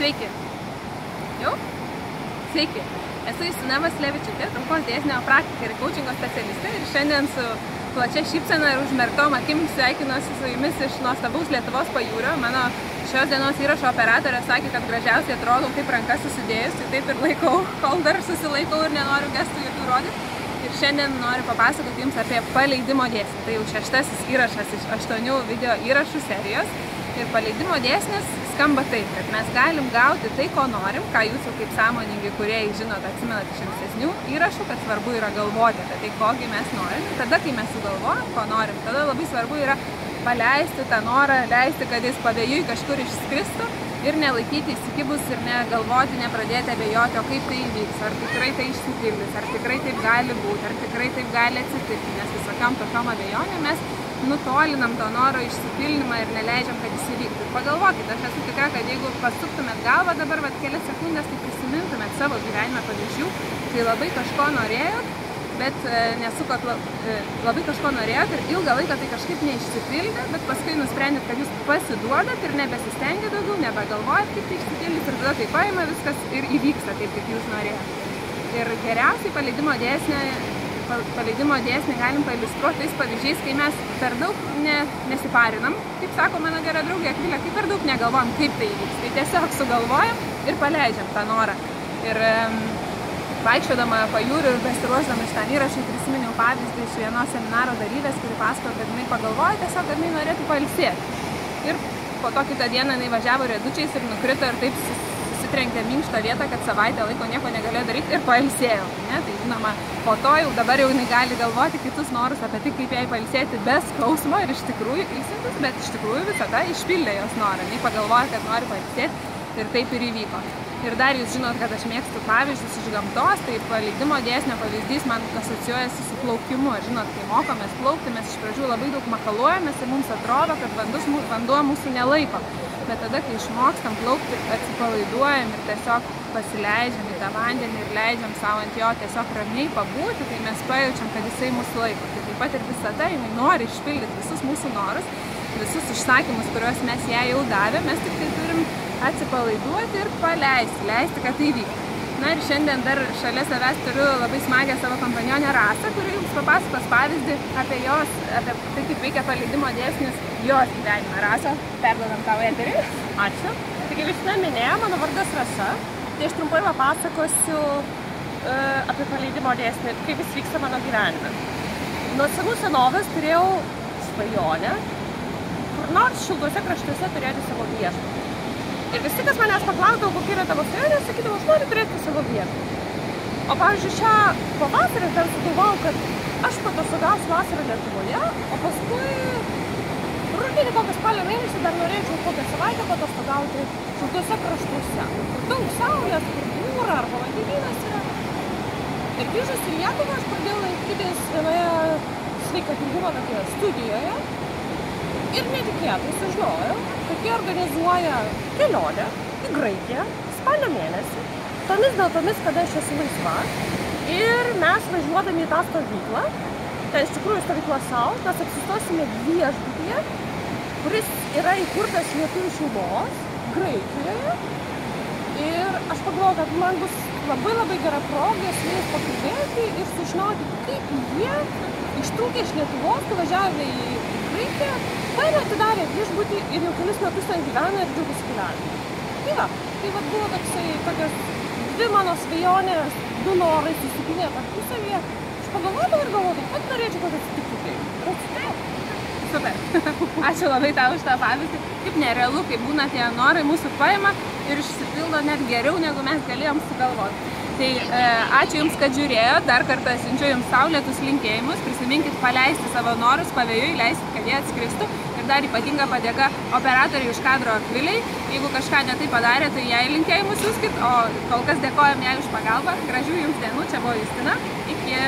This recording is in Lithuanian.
Sveiki. Jau? Sveiki. Esu Justina Vaslevičiūtė, traukos dėsnio praktikė ir coachingo specialistė ir šiandien su plačia šypsena ir užmerktom akim sveikinuosi su jumis iš nuostabaus Lietuvos pajūrio. Mano šios dienos įrašo operatorė sakė, kad gražiausiai atrodau kaip rankas susidėjus, tai taip ir laikau, kol dar susilaikau ir nenoriu gestų jokių rodyti. Ir šiandien noriu papasakoti jums apie paleidimo dėsnį. Tai jau 6. įrašas iš 8 video įrašų serijos. Ir paleidimo dėsnis skamba taip, kad mes galim gauti tai, ko norim, ką jūs jau kaip sąmoningi kūrėjai žinot, atsimenat iš ankstesnių įrašų, kad svarbu yra galvoti apie tai, kogi mes norim. Tada, kai mes sugalvojam, ko norim, tada labai svarbu yra paleisti tą norą, leisti, kad jis pavėjui kažkur išskristų ir nelaikyti įsikibus ir negalvoti, nepradėti abejoti, o kaip tai įvyks, ar tikrai tai išsipildys, ar tikrai taip gali būti, ar tikrai taip gali atsitikti, nes visokiam tokiom abejonėm mes nutolinam to noro išsipildymą ir neleidžiam, kad jis įvyktų. Pagalvokite, aš esu tikra, kad jeigu pasuktumėt galvą dabar kelias sekundės, tai prisimintumėt savo gyvenime pavyzdžių, kai labai kažko norėjot, bet nesukot, labai kažko norėjot ir ilgą laiką tai kažkaip neišsipildė, bet paskui nusprendėt, kad jūs pasiduodat ir nebesistengėt daugiau, nebegalvojat, kaip tai išsipildys ir tada tai paima viskas ir įvyksta taip, kaip jūs norėjot. Ir geriausiai paleidimo dėsnį galim pailiustruoti tais pavyzdžiais, kai mes per daug nesiparinam, kaip sako mano gera draugė Akvilė, kai per daug negalvojam, kaip tai įvyks. Tai tiesiog sugalvojam ir paleidžiam tą norą. Ir vaikščiodama pajūriu ir besiruošdama šitam įrašui prisiminiau pavyzdį iš vienos seminaro dalyvės, kuri pasakojo, kad jinai pagalvojo tiesiog, kad jinai norėtų pailsėti. Ir po to kitą dieną jinai važiavo riedučiais ir nukrito ir taip susitrenkė minkštą vietą, kad savaitę laiko nieko negalėjo daryti ir pailsėjo. Ne? Tai žinoma, po to jau dabar jau jinai gali galvoti kitus norus apie tai, kaip jai pailsėti be skausmo ir iš tikrųjų ilsintis, bet iš tikrųjų visada išpildė jos norą. Jinai pagalvojo, kad nori pailsėti ir taip ir įvyko. Ir dar jūs žinot, kad aš mėgstu pavyzdžius iš gamtos, tai paleidimo dėsnio pavyzdys man asocijuojasi su plaukimu. Žinot, kai mokomės plaukti, mes iš pradžių labai daug makaluojamės ir mums atrodo, kad vanduo mūsų nelaiko. Bet tada, kai išmokstam plaukti, atsipalaiduojam ir tiesiog pasileidžiam į tą vandenį ir leidžiam savo ant jo tiesiog ramiai pabūti, tai mes pajaučiam, kad jisai mūsų laiko. Tai taip pat ir visada jinai nori išpildyti visus mūsų norus, visus užsakymus, kuriuos mes jai jau davėm, mes tik tai turim atsipalaiduoti ir leisti, kad tai vyktų. Na ir šiandien dar šalia savęs turiu labai smagę savo kompanionę Rasą, kuri jums papasakos pavyzdį apie tai, kaip veikia paleidimo dėsnis jos gyvenime. Rasa, perduodam tavo eterį. Ačiū. Tai kaip Justina minėjo, mano vardas Rasa. Tai aš trumpai papasakosiu apie paleidimo dėsnį, kaip jis vyksta mano gyvenime. Nuo senų senovės turėjau svajonę, kur nors šiltuose kraštuose turėti savo viešbutį. Ir visi, kas manęs paklausdavo, kokia yra tavo svajonė, sakydavo, aš noriu turėti savo vietą. O pavyzdžiui, šią pavasarį dar sugalvojau, kad aš patosogausiu vasarą Lietuvoje, o paskui rudenį kokią spalio mėnesį dar norėčiau kokią savaitę patosogauti šiltuose kraštuose. Kur daug saulės, kur jūra arba vandenynas yra. Ir grįžus į Lietuvą aš pradėjau lankytis vienoje sveikatingumo tokioje studijoje. Ir netikėtai sužinojau, kad jie organizuoja kelionę į Graikiją spalio mėnesį, tomis datomis, kada aš esu laisva. Ir mes važiuodami į tą stovyklą, tai iš tikrųjų stovykla savo, mes apsistosime viešbutyje, kuris yra įkurtas lietuvių šeimos Graikijoje. Ir aš pagalvojau, kad man bus labai gera proga su jais pakalbėti ir sužinoti, kaip jie ištrūkę iš Lietuvos, važiavę į Graikiją, paėmė atidarė viešbutį ir jau kelis metus ten gyvena ir džiaugiasi gyvenimu. Tai vat buvo tokios dvi mano svajonės, du norai susipynė tarpusavyje. Aš pagalvodavau, kad norėčiau, kad atsitiktų taip. Ir atsitiko. Super. Ačiū labai tau už tą pavyzdį. Kaip nerealu, kaip būna tie norai mūsų paima ir išsipildo net geriau, negu mes galėjom sugalvoti. Tai ačiū Jums, kad žiūrėjot. Dar kartą siunčiu Jums saulėtus linkėjimus. Prisiminkit paleisti savo norus pavėjui, leiskit, kad jie atskristų. Ir dar ypatinga padėka operatoriai už kadro Akviliai. Jeigu kažką netai padarė, tai jai linkėjimus siųskit. O kol kas dėkojam jai už pagalbą. Gražių Jums dienų. Čia buvo Justina. Iki.